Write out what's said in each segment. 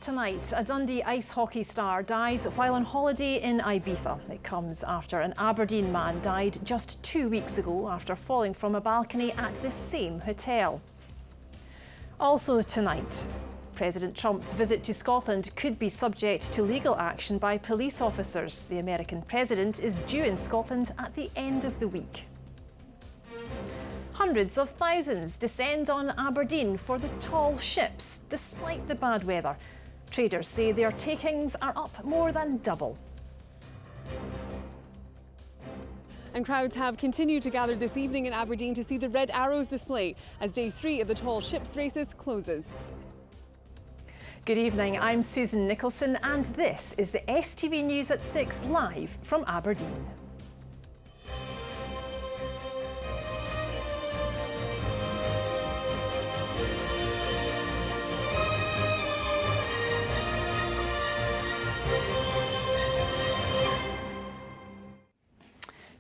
Tonight, a Dundee ice hockey star dies while on holiday in Ibiza. It comes after an Aberdeen man died just 2 weeks ago after falling from a balcony at the same hotel. Also tonight, President Trump's visit to Scotland could be subject to legal action by police officers. The American president is due in Scotland at the end of the week. Hundreds of thousands descend on Aberdeen for the tall ships, despite the bad weather. Traders say their takings are up more than double. And crowds have continued to gather this evening in Aberdeen to see the Red Arrows display as day 3 of the tall ships races closes. Good evening, I'm Susan Nicholson and this is the STV News at 6 live from Aberdeen.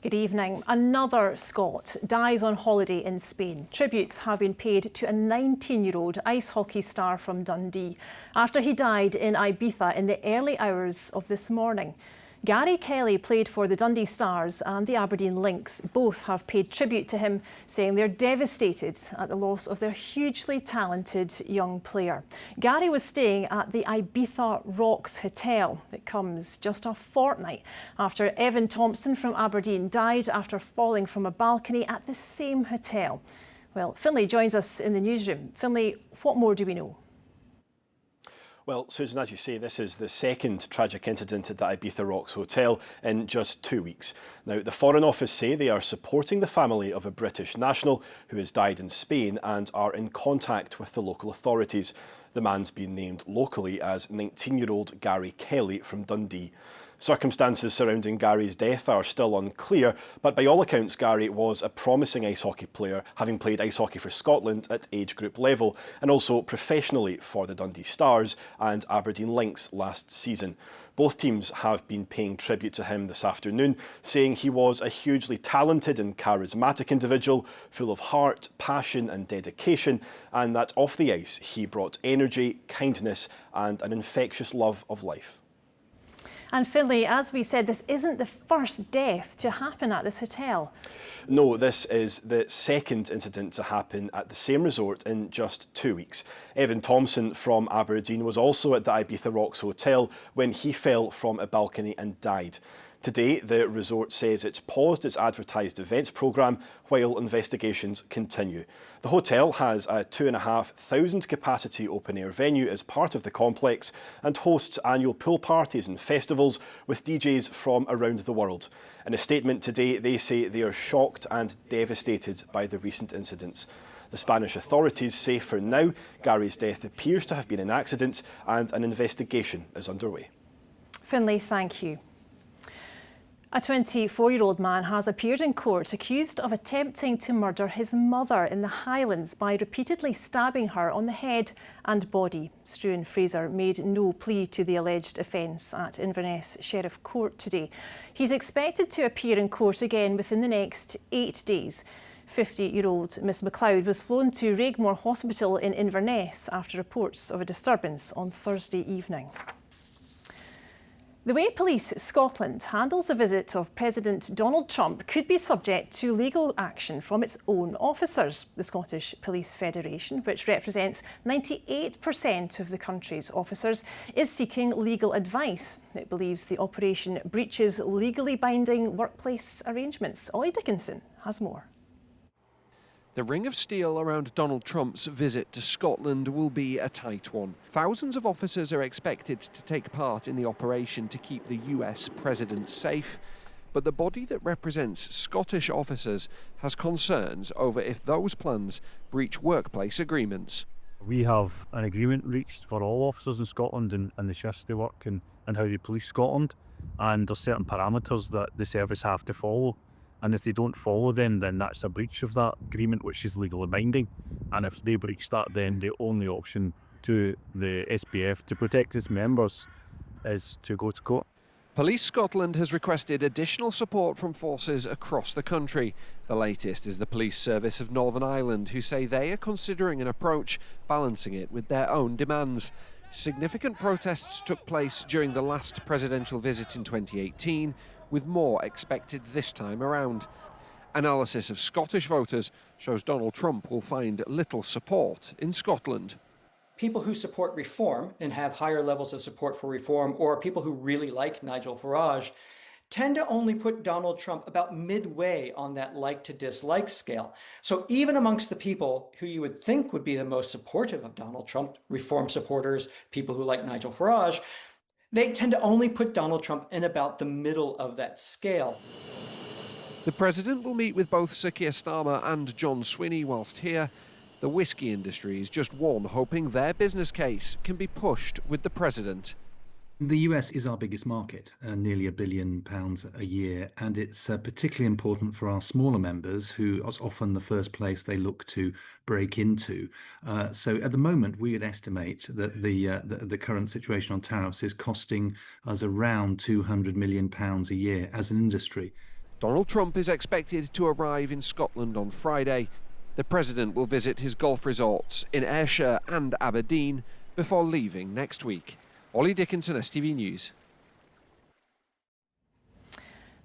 Good evening. Another Scot dies on holiday in Spain. Tributes have been paid to a 19-year-old ice hockey star from Dundee after he died in Ibiza in the early hours of this morning. Gary Kelly played for the Dundee Stars and the Aberdeen Lynx. Both have paid tribute to him, saying they're devastated at the loss of their hugely talented young player. Gary was staying at the Ibiza Rocks Hotel. It comes just a fortnight after Evan Thompson from Aberdeen died after falling from a balcony at the same hotel. Well, Finlay joins us in the newsroom. Finlay, what more do we know? Well, Susan, as you say, this is the second tragic incident at the Ibiza Rocks Hotel in just 2 weeks. Now, the Foreign Office say they are supporting the family of a British national who has died in Spain and are in contact with the local authorities. The man's been named locally as 19-year-old Gary Kelly from Dundee. Circumstances surrounding Gary's death are still unclear, but by all accounts, Gary was a promising ice hockey player, having played ice hockey for Scotland at age group level and also professionally for the Dundee Stars and Aberdeen Lynx last season. Both teams have been paying tribute to him this afternoon, saying he was a hugely talented and charismatic individual, full of heart, passion and dedication, and that off the ice he brought energy, kindness and an infectious love of life. And Finlay, as we said, this isn't the first death to happen at this hotel. No, this is the second incident to happen at the same resort in just 2 weeks. Evan Thompson from Aberdeen was also at the Ibiza Rocks Hotel when he fell from a balcony and died. Today, the resort says it's paused its advertised events programme while investigations continue. The hotel has a 2,500 capacity open-air venue as part of the complex and hosts annual pool parties and festivals with DJs from around the world. In a statement today, they say they are shocked and devastated by the recent incidents. The Spanish authorities say for now, Gary's death appears to have been an accident and an investigation is underway. Finlay, thank you. A 24-year-old man has appeared in court accused of attempting to murder his mother in the Highlands by repeatedly stabbing her on the head and body. Struan Fraser made no plea to the alleged offence at Inverness Sheriff Court today. He's expected to appear in court again within the next 8 days. 50-year-old Miss MacLeod was flown to Raigmore Hospital in Inverness after reports of a disturbance on Thursday evening. The way Police Scotland handles the visit of President Donald Trump could be subject to legal action from its own officers. The Scottish Police Federation, which represents 98% of the country's officers, is seeking legal advice. It believes the operation breaches legally binding workplace arrangements. Ollie Dickinson has more. The ring of steel around Donald Trump's visit to Scotland will be a tight one. Thousands of officers are expected to take part in the operation to keep the US president safe. But the body that represents Scottish officers has concerns over if those plans breach workplace agreements. We have an agreement reached for all officers in Scotland and the shifts they work and how they police Scotland. And there's certain parameters that the service have to follow. And if they don't follow them, then that's a breach of that agreement, which is legally binding. And if they breach that, then the only option to the SPF to protect its members is to go to court. Police Scotland has requested additional support from forces across the country. The latest is the Police Service of Northern Ireland, who say they are considering an approach balancing it with their own demands. Significant protests took place during the last presidential visit in 2018, with more expected this time around. Analysis of Scottish voters shows Donald Trump will find little support in Scotland. People who support reform and have higher levels of support for reform, or people who really like Nigel Farage, tend to only put Donald Trump about midway on that like to dislike scale. So even amongst the people who you would think would be the most supportive of Donald Trump, reform supporters, people who like Nigel Farage, they tend to only put Donald Trump in about the middle of that scale. The president will meet with both Sir Keir Starmer and John Swinney whilst here. The whisky industry is just one hoping their business case can be pushed with the president. The US is our biggest market, nearly £1 billion a year, and it's particularly important for our smaller members, who are often the first place they look to break into. So at the moment, we would estimate that the current situation on tariffs is costing us around £200 million a year as an industry. Donald Trump is expected to arrive in Scotland on Friday. The president will visit his golf resorts in Ayrshire and Aberdeen before leaving next week. Ollie Dickinson, STV News.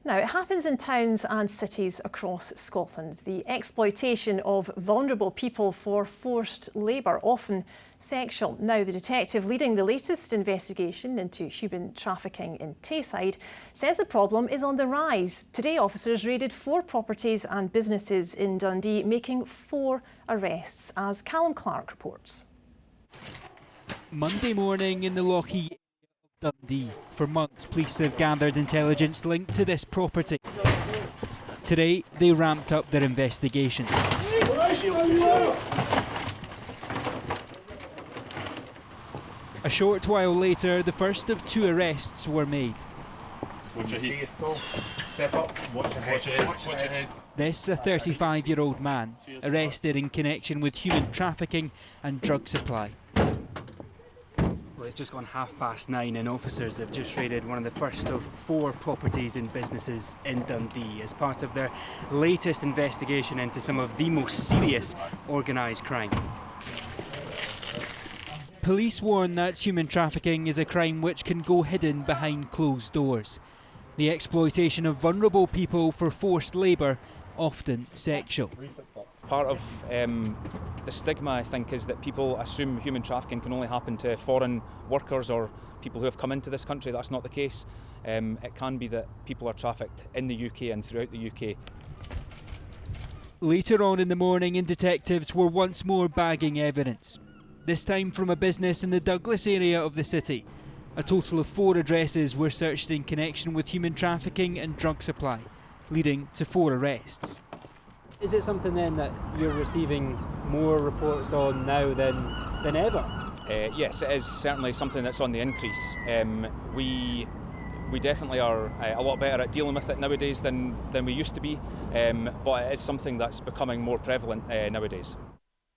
Now, it happens in towns and cities across Scotland. The exploitation of vulnerable people for forced labour, often sexual. Now, the detective leading the latest investigation into human trafficking in Tayside says the problem is on the rise. Today, officers raided 4 properties and businesses in Dundee, making 4 arrests, as Callum Clark reports. Monday morning in the Lochee of Dundee. For months, police have gathered intelligence linked to this property. Today, they ramped up their investigations. A short while later, the first of 2 arrests were made. Watch your head. Step up. Watch your head. Watch your head. This, a 35-year-old man, arrested in connection with human trafficking and drug supply. It's just gone 9:30 and officers have just raided one of the first of 4 properties and businesses in Dundee as part of their latest investigation into some of the most serious organised crime. Police warn that human trafficking is a crime which can go hidden behind closed doors. The exploitation of vulnerable people for forced labour, often sexual. Part of the stigma, I think, is that people assume human trafficking can only happen to foreign workers or people who have come into this country. That's not the case. It can be that people are trafficked in the UK and throughout the UK. Later on in the morning, detectives were once more bagging evidence. This time from a business in the Douglas area of the city. A total of 4 addresses were searched in connection with human trafficking and drug supply, leading to 4 arrests. Is it something then that you're receiving more reports on now than ever? Yes, it is certainly something that's on the increase. We definitely are a lot better at dealing with it nowadays than we used to be, but it is something that's becoming more prevalent nowadays.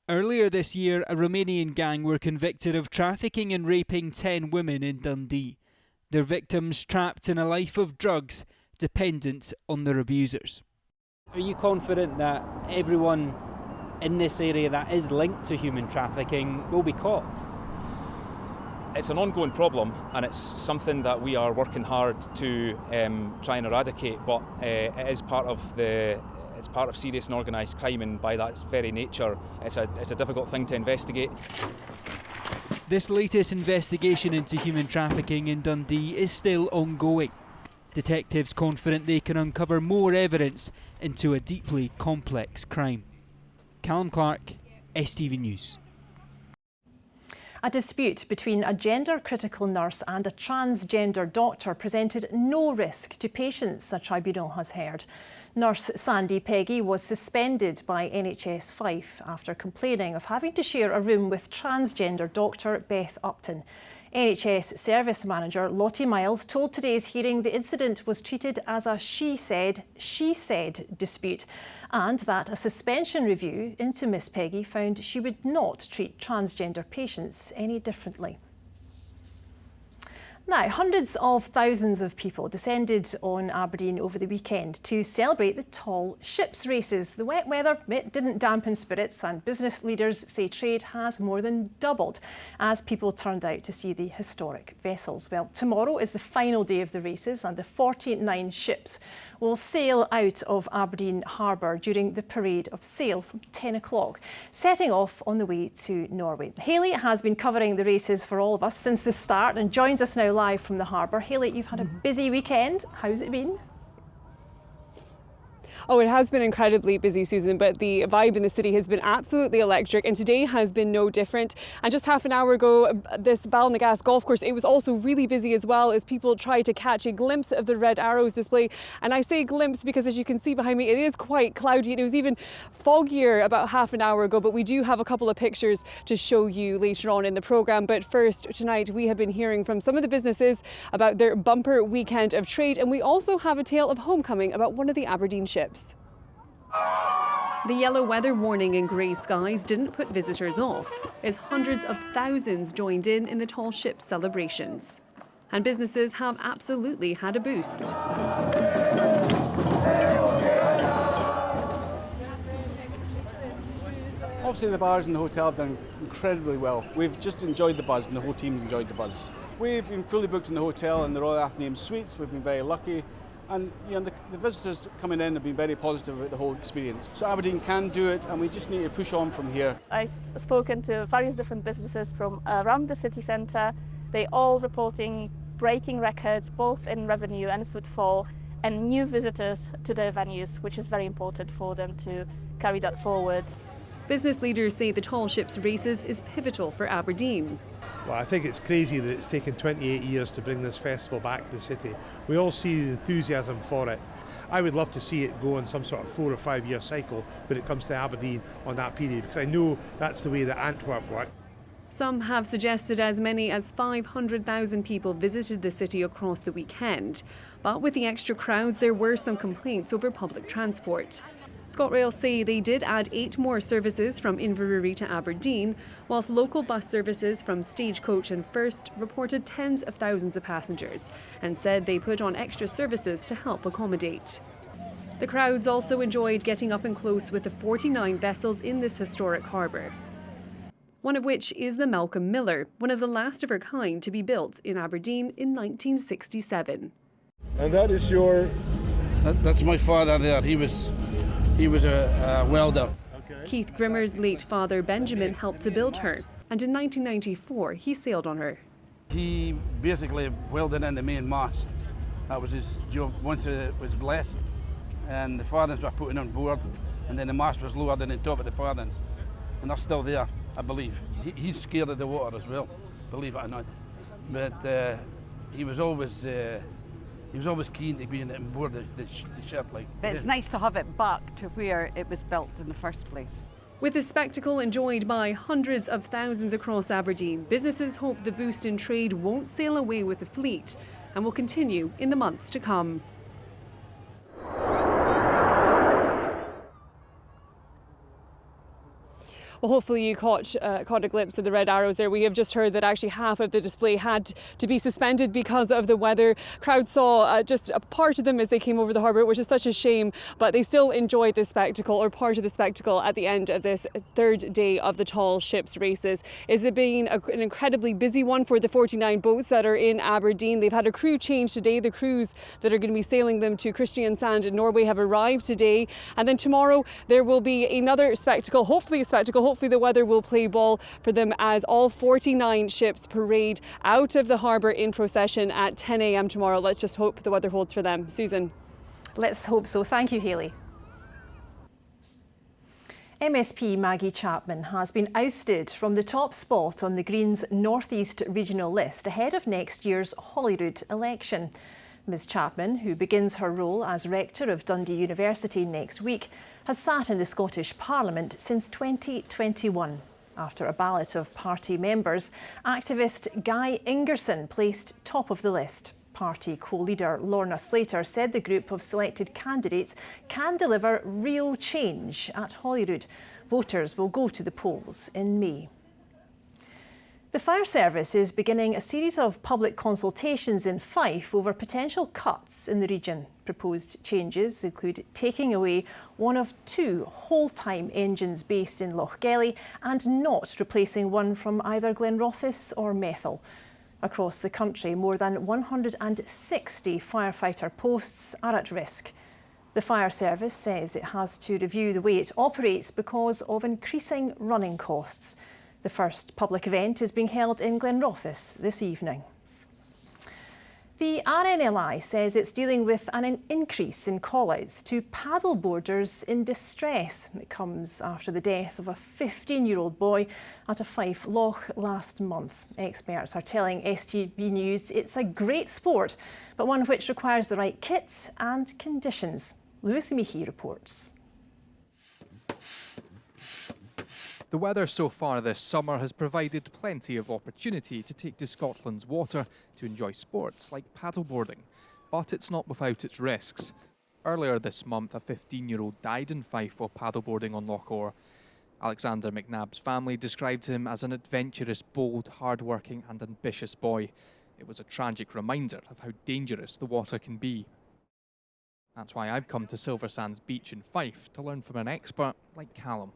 Earlier this year, a Romanian gang were convicted of trafficking and raping 10 women in Dundee. Their victims trapped in a life of drugs, dependent on their abusers. Are you confident that everyone in this area that is linked to human trafficking will be caught? It's an ongoing problem, and it's something that we are working hard to try and eradicate, but it is part of serious and organised crime, and by that very nature it's a difficult thing to investigate. This latest investigation into human trafficking in Dundee is still ongoing. Detectives confident they can uncover more evidence into a deeply complex crime. Callum Clark, STV News. A dispute between a gender-critical nurse and a transgender doctor presented no risk to patients, a tribunal has heard. Nurse Sandy Peggy was suspended by NHS Fife after complaining of having to share a room with transgender doctor Beth Upton. NHS Service Manager Lottie Miles told today's hearing the incident was treated as a she said dispute, and that a suspension review into Miss Peggy found she would not treat transgender patients any differently. Now, hundreds of thousands of people descended on Aberdeen over the weekend to celebrate the tall ships races. The wet weather didn't dampen spirits, and business leaders say trade has more than doubled as people turned out to see the historic vessels. Well, tomorrow is the final day of the races, and the 49 ships will sail out of Aberdeen Harbour during the parade of sail from 10 o'clock, setting off on the way to Norway. Hayley has been covering the races for all of us since the start and joins us now live from the harbour. Hayley, you've had a busy weekend. How's it been? Oh, it has been incredibly busy, Susan, but the vibe in the city has been absolutely electric, and today has been no different. And just half an hour ago, this Balnagas golf course, it was also really busy as well as people tried to catch a glimpse of the Red Arrows display. And I say glimpse because, as you can see behind me, it is quite cloudy. It was even foggier about half an hour ago, but we do have a couple of pictures to show you later on in the programme. But first, tonight, we have been hearing from some of the businesses about their bumper weekend of trade, and we also have a tale of homecoming about one of the Aberdeen ships. The yellow weather warning and grey skies didn't put visitors off, as hundreds of thousands joined in the tall ship celebrations. And businesses have absolutely had a boost. Obviously the bars and the hotel have done incredibly well. We've just enjoyed the buzz, and the whole team's enjoyed the buzz. We've been fully booked in the hotel in the Royal Athenaeum Suites. We've been very lucky. And the visitors coming in have been very positive about the whole experience. So Aberdeen can do it, and we just need to push on from here. I've spoken to various different businesses from around the city centre. They all reporting breaking records both in revenue and footfall, and new visitors to their venues, which is very important for them to carry that forward. Business leaders say the tall ships races is pivotal for Aberdeen. Well, I think it's crazy that it's taken 28 years to bring this festival back to the city. We all see the enthusiasm for it. I would love to see it go on some sort of 4 or 5 year cycle when it comes to Aberdeen on that period, because I know that's the way that Antwerp worked. Some have suggested as many as 500,000 people visited the city across the weekend. But with the extra crowds, there were some complaints over public transport. ScotRail say they did add 8 more services from Inverurie to Aberdeen, whilst local bus services from Stagecoach and First reported tens of thousands of passengers and said they put on extra services to help accommodate. The crowds also enjoyed getting up and close with the 49 vessels in this historic harbour, one of which is the Malcolm Miller, one of the last of her kind to be built in Aberdeen in 1967. And that is your... That's my father there. He was a welder. Okay. Keith Grimmer's late father Benjamin helped to build her, and in 1994 he sailed on her. He basically welded in the main mast. That was his job once it was blessed, and the farthings were put in on board, and then the mast was lowered in the top of the farthings, and they're still there, I believe. He's scared of the water as well, believe it or not, but he was always keen to be on board the ship. It's nice to have it back to where it was built in the first place. With the spectacle enjoyed by hundreds of thousands across Aberdeen, businesses hope the boost in trade won't sail away with the fleet and will continue in the months to come. Well, hopefully you caught a glimpse of the Red Arrows there. We have just heard that actually half of the display had to be suspended because of the weather. Crowds saw just a part of them as they came over the harbour, which is such a shame, but they still enjoyed the spectacle, or part of the spectacle, at the end of this third day of the tall ships races. It's been an incredibly busy one for the 49 boats that are in Aberdeen. They've had a crew change today. The crews that are going to be sailing them to Kristiansand in Norway have arrived today. And then tomorrow there will be another spectacle, hopefully a spectacle. Hopefully the weather will play ball for them as all 49 ships parade out of the harbour in procession at 10 a.m. tomorrow. Let's just hope the weather holds for them. Susan. Let's hope so. Thank you, Hayley. MSP Maggie Chapman has been ousted from the top spot on the Greens North East regional list ahead of next year's Holyrood election. Ms Chapman, who begins her role as Rector of Dundee University next week, has sat in the Scottish Parliament since 2021. After a ballot of party members, activist Guy Ingerson placed top of the list. Party co-leader Lorna Slater said the group of selected candidates can deliver real change at Holyrood. Voters will go to the polls in May. The fire service is beginning a series of public consultations in Fife over potential cuts in the region. Proposed changes include taking away one of 2 whole-time engines based in Lochgelly and not replacing one from either Glenrothes or Methil. Across the country, more than 160 firefighter posts are at risk. The fire service says it has to review the way it operates because of increasing running costs. The first public event is being held in Glenrothes this evening. The RNLI says it's dealing with an increase in call-outs to paddleboarders in distress. It comes after the death of a 15-year-old boy at a Fife loch last month. Experts are telling STV News it's a great sport, but one which requires the right kit and conditions. Lewis Meahy reports. The weather so far this summer has provided plenty of opportunity to take to Scotland's water to enjoy sports like paddleboarding, but it's not without its risks. Earlier this month, a 15-year-old died in Fife while paddleboarding on Loch Orr. Alexander McNabb's family described him as an adventurous, bold, hard-working and ambitious boy. It was a tragic reminder of how dangerous the water can be. That's why I've come to Silver Sands Beach in Fife to learn from an expert like Callum.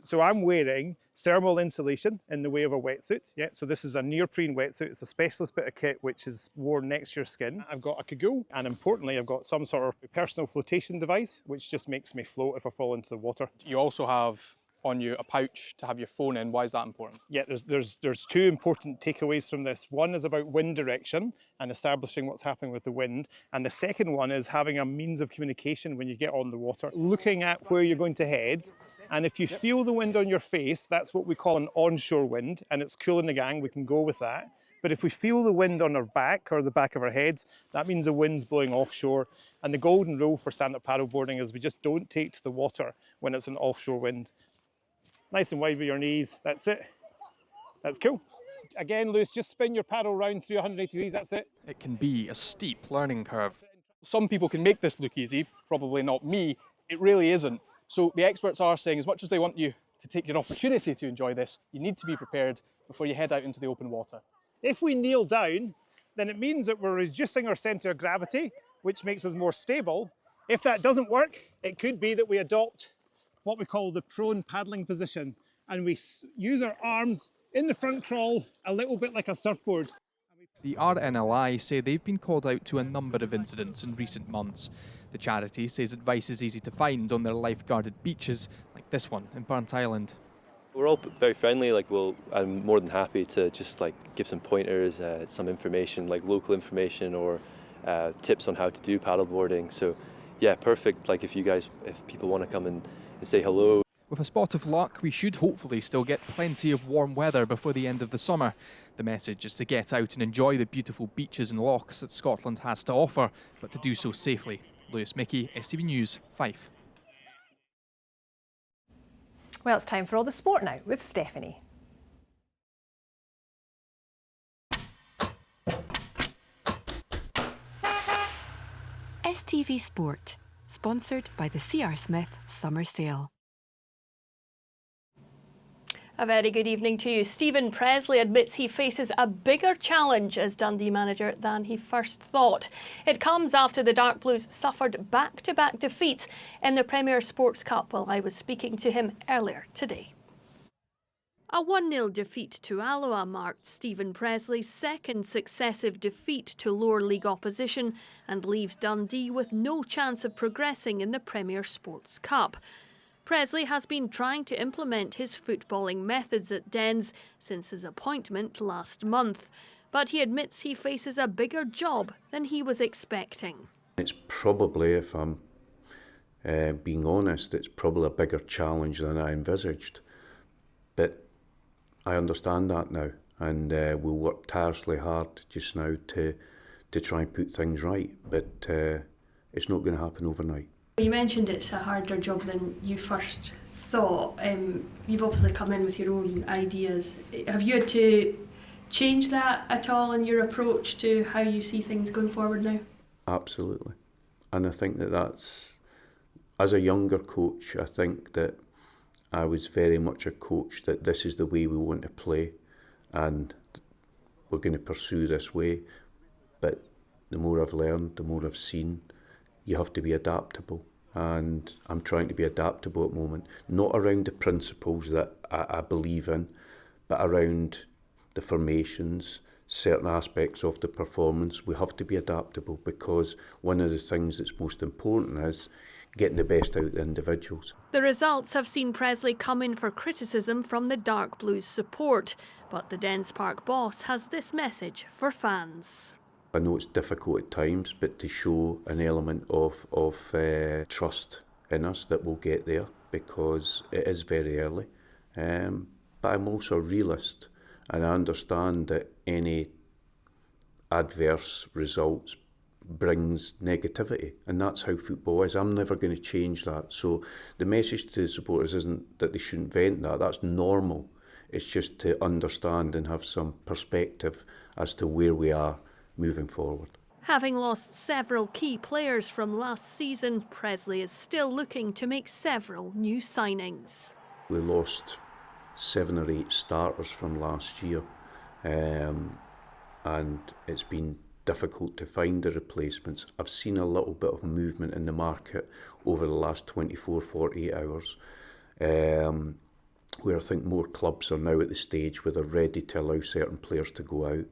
So I'm wearing thermal insulation in the way of a wetsuit. Yeah, so this is a neoprene wetsuit. It's a specialist bit of kit which is worn next to your skin. I've got a cagoule, and importantly, I've got some sort of personal flotation device which just makes me float if I fall into the water. You also have on you a pouch to have your phone in. Why is that important? Yeah, there's 2 important takeaways from this. One is about wind direction and establishing what's happening with the wind. And the second one is having a means of communication when you get on the water. Looking at where you're going to head. And if you feel the wind on your face, that's what we call an onshore wind, and it's cool in the gang, we can go with that. But if we feel the wind on our back or the back of our heads, that means the wind's blowing offshore. And the golden rule for stand-up paddleboarding is we just don't take to the water when it's an offshore wind. Nice and wide with your knees, that's it. That's cool. Again, Lewis, just spin your paddle round 380 degrees, that's it. It can be a steep learning curve. Some people can make this look easy, probably not me. It really isn't. So the experts are saying as much as they want you to take your opportunity to enjoy this, you need to be prepared before you head out into the open water. If we kneel down, then it means that we're reducing our centre of gravity, which makes us more stable. If that doesn't work, it could be that we adopt what we call the prone paddling position, and we use our arms in the front crawl, a little bit like a surfboard. The RNLI say they've been called out to a number of incidents in recent months. The charity says advice is easy to find on their life-guarded beaches, like this one in Burnt Island. We're all very friendly. I'm more than happy to just give some pointers, some information, like local information or tips on how to do paddleboarding. So yeah, perfect. If people want to come and say hello. With a spot of luck, we should hopefully still get plenty of warm weather before the end of the summer. The message is to get out and enjoy the beautiful beaches and lochs that Scotland has to offer, but to do so safely. Lewis Mickey, STV News, Fife. Well, it's time for all the sport now with Stephanie. STV Sport, sponsored by the C.R. Smith Summer Sale. A very good evening to you. Stephen Presley admits he faces a bigger challenge as Dundee manager than he first thought. It comes after the Dark Blues suffered back-to-back defeats in the Premier Sports Cup while I was speaking to him earlier today. A 1-0 defeat to Alloa marked Stephen Presley's second successive defeat to lower league opposition and leaves Dundee with no chance of progressing in the Premier Sports Cup. Presley has been trying to implement his footballing methods at Dens since his appointment last month, but he admits he faces a bigger job than he was expecting. It's probably, if I'm being honest, it's probably a bigger challenge than I envisaged. But I understand that now, and we'll work tirelessly hard just now to try and put things right, but it's not going to happen overnight. You mentioned it's a harder job than you first thought. You've obviously come in with your own ideas. Have you had to change that at all in your approach to how you see things going forward now? Absolutely. And I think that's, as a younger coach, I think that I was very much a coach that this is the way we want to play. and we're going to pursue this way. But the more I've learned, the more I've seen, you have to be adaptable. And I'm trying to be adaptable at the moment, not around the principles that I believe in, but around the formations, certain aspects of the performance. We have to be adaptable, because one of the things that's most important is getting the best out of the individuals. The results have seen Presley come in for criticism from the Dark Blues support, but the Dens Park boss has this message for fans. I know it's difficult at times, but to show an element of trust in us that we'll get there, because it is very early. But I'm also a realist, and I understand that any adverse results brings negativity, and that's how football is. I'm never going to change that. So the message to the supporters isn't that they shouldn't vent that. That's normal. It's just to understand and have some perspective as to where we are moving forward. Having lost several key players from last season, Presley is still looking to make several new signings. We lost 7 or 8 starters from last year, and it's been difficult to find the replacements. I've seen a little bit of movement in the market over the last 24, 48 hours, where I think more clubs are now at the stage where they're ready to allow certain players to go out.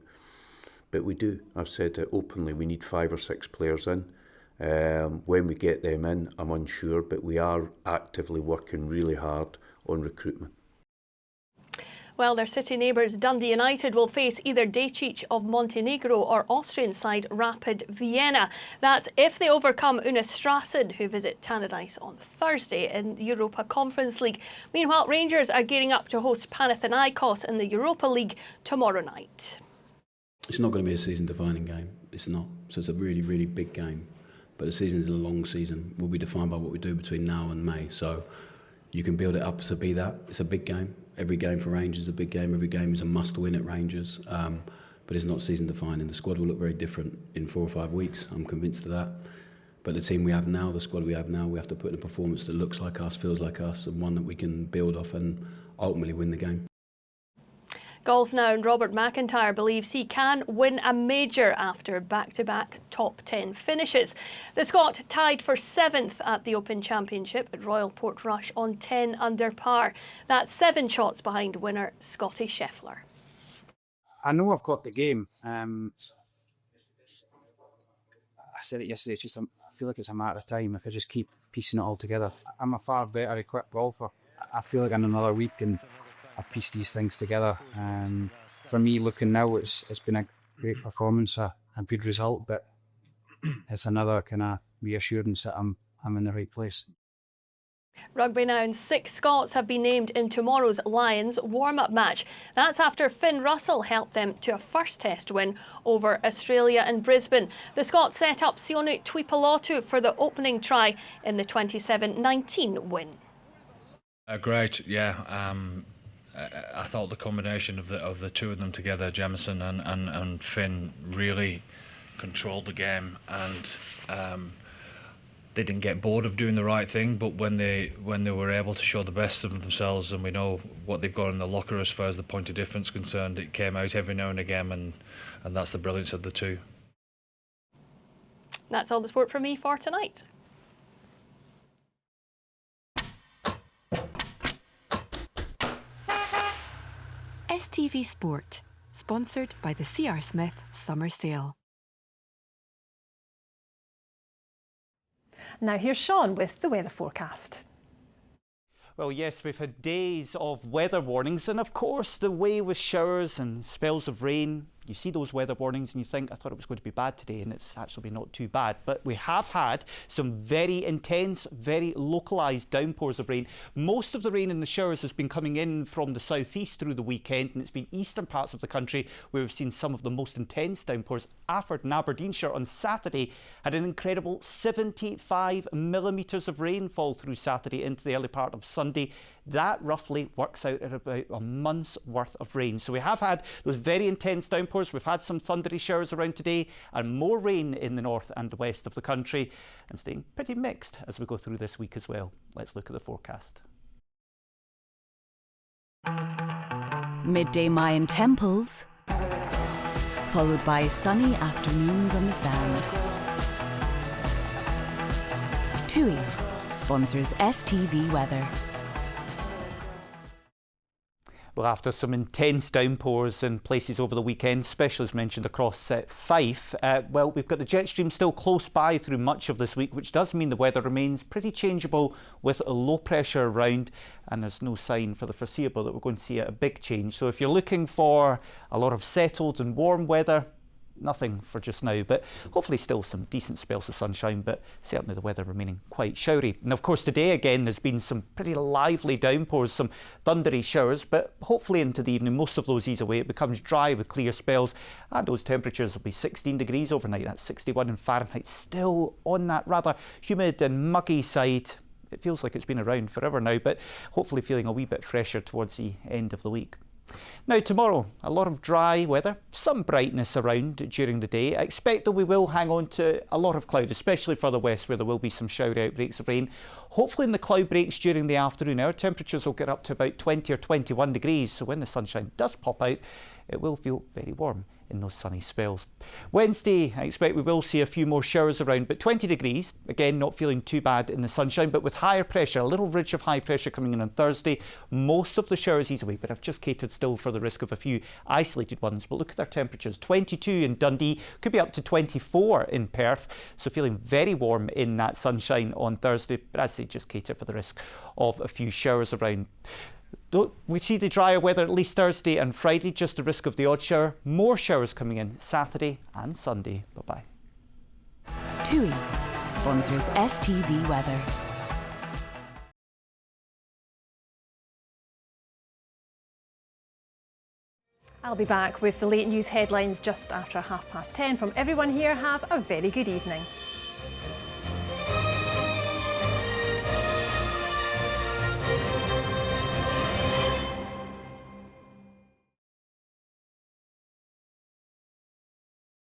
But we do. I've said it openly, we need 5 or 6 players in. When we get them in, I'm unsure, but we are actively working really hard on recruitment. Well, their city neighbours Dundee United will face either Dejicic of Montenegro or Austrian side Rapid Vienna. That's if they overcome Unestrassen, who visit Tannadice on Thursday in the Europa Conference League. Meanwhile, Rangers are gearing up to host Panathinaikos in the Europa League tomorrow night. It's not going to be a season-defining game. It's not. So it's a really, really big game. But the season is a long season. We'll be defined by what we do between now and May. So you can build it up to be that. It's a big game. Every game for Rangers is a big game. Every game is a must-win at Rangers. But it's not season-defining. The squad will look very different in 4 or 5 weeks. I'm convinced of that. But the team we have now, the squad we have now, we have to put in a performance that looks like us, feels like us, and one that we can build off and ultimately win the game. Golf now, and Robert McIntyre believes he can win a major after back-to-back top 10 finishes. The Scot tied for 7th at the Open Championship at Royal Portrush on 10 under par. That's 7 shots behind winner Scotty Scheffler. I know I've got the game. I said it yesterday, it's just I feel like it's a matter of time if I just keep piecing it all together. I'm a far better equipped golfer. I feel like in another week and I piece these things together. For me, looking now, it's been a great performance, a good result, but it's another kind of reassurance that I'm in the right place. Rugby now, and 6 Scots have been named in tomorrow's Lions warm-up match. That's after Finn Russell helped them to a first test win over Australia in Brisbane. The Scots set up Sione Tuipulotu for the opening try in the 27-19 win. Great, yeah. I thought the combination of the two of them together, Jamison and Finn, really controlled the game, and they didn't get bored of doing the right thing. But when they were able to show the best of themselves, and we know what they've got in the locker as far as the point of difference concerned, it came out every now and again, and that's the brilliance of the two. That's all the sport from me for tonight. STV Sport, sponsored by the C.R. Smith Summer Sale. Now here's Sean with the weather forecast. Well, yes, we've had days of weather warnings, and of course the way with showers and spells of rain, you see those weather warnings and you think, I thought it was going to be bad today, and it's actually been not too bad. But we have had some very intense, very localised downpours of rain. Most of the rain and the showers has been coming in from the southeast through the weekend, and it's been eastern parts of the country where we've seen some of the most intense downpours. Afford and Aberdeenshire on Saturday had an incredible 75 millimetres of rainfall through Saturday into the early part of Sunday. That roughly works out at about a month's worth of rain. So we have had those very intense downpours. We've had some thundery showers around today and more rain in the north and the west of the country, and staying pretty mixed as we go through this week as well. Let's look at the forecast. midday Mayan temples, followed by sunny afternoons on the sand. TUI sponsors STV weather. Well, after some intense downpours in places over the weekend, especially as mentioned across Fife, well, we've got the jet stream still close by through much of this week, which does mean the weather remains pretty changeable with a low pressure around, and there's no sign for the foreseeable that we're going to see a big change. So if you're looking for a lot of settled and warm weather, nothing for just now, but hopefully still some decent spells of sunshine, but certainly the weather remaining quite showery. And of course today again there's been some pretty lively downpours, some thundery showers, but hopefully into the evening most of those ease away. It becomes dry with clear spells, and those temperatures will be 16 degrees overnight. That's 61 in Fahrenheit, still on that rather humid and muggy side. It feels like it's been around forever now, but hopefully feeling a wee bit fresher towards the end of the week. Now tomorrow, a lot of dry weather, some brightness around during the day. I expect that we will hang on to a lot of cloud, especially further west where there will be some showery outbreaks of rain. Hopefully in the cloud breaks during the afternoon, our temperatures will get up to about 20 or 21 degrees, so when the sunshine does pop out, it will feel very warm in those sunny spells. Wednesday, I expect we will see a few more showers around, but 20 degrees, again not feeling too bad in the sunshine, but with higher pressure, a little ridge of high pressure coming in on Thursday. Most of the showers ease away, but I've just catered still for the risk of a few isolated ones. But look at their temperatures, 22 in Dundee, could be up to 24 in Perth, so feeling very warm in that sunshine on Thursday, but as I say, just cater for the risk of a few showers around. We see the drier weather at least Thursday and Friday, just the risk of the odd shower. More showers coming in Saturday and Sunday. Bye-bye. TUI sponsors STV weather. I'll be back with the late news headlines just after 10:30. From everyone here, have a very good evening.